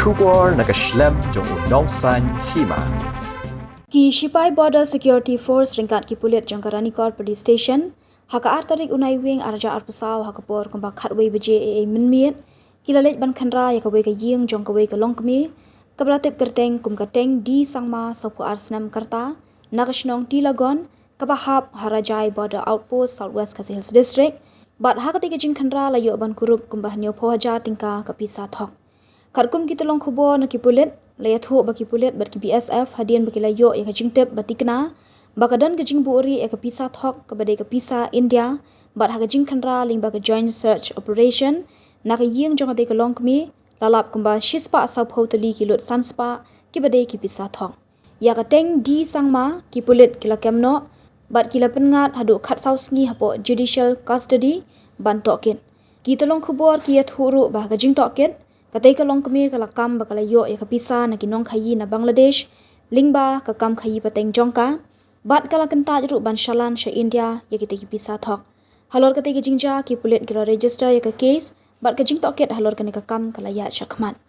Shubor nakaslem jong unongsan Hima. Ki Sipai Border Security Force ringkat ki Pulit jong Karanikor Police Station, haka artarik unai wing arja arpusaw haka por kembang khatway beje minmiet, kilalet ban khanra ya kawai ka ying jong kawai ka Longkmie, kabelatip kerteng kum kateng di sangma sopu arsnam karta, nakasnong tilagon, kabahap harajai Border Outpost Southwest Khasi Hills District, bat haka tiga jing khanra layo ban Kurup kumbah nyo pohajar tingka ka Pisa Thok. Kharkum kita long khubor na ki Pulit, layat ho baki Pulit bat ki BSF hadian baki layo ya kajing tep batikna, bakadan kajing buuri ya ka Pisa Thok kabadai ka Pisa India, bat haka jing khanra ling baka joint search operation, na ka ying jong adai ka Longkmie, lalap kumba shispa asap hoteli ki lut sanspa ki badai ki Pisa Thok. Ya ka teng di sangma ki Pulit kila kemno, bat kila pengat hadu khat sausngi hapo judicial custody ban tokin. Kita long khubor ki yat huru bah kajing tokin, katai ka Longkmie ka lakam bakala yo ya ka Pisa na kinong khayi na Bangladesh, lingba ka kam khayi pateng jongka, bat kala kentaj ru ban shalan sha India ya kita ki Pisa Thok. Halor katai ka jingja ki Pulit kila register ya ka case, bat ka jing toket halor ka ni ka kam kala ya shakman.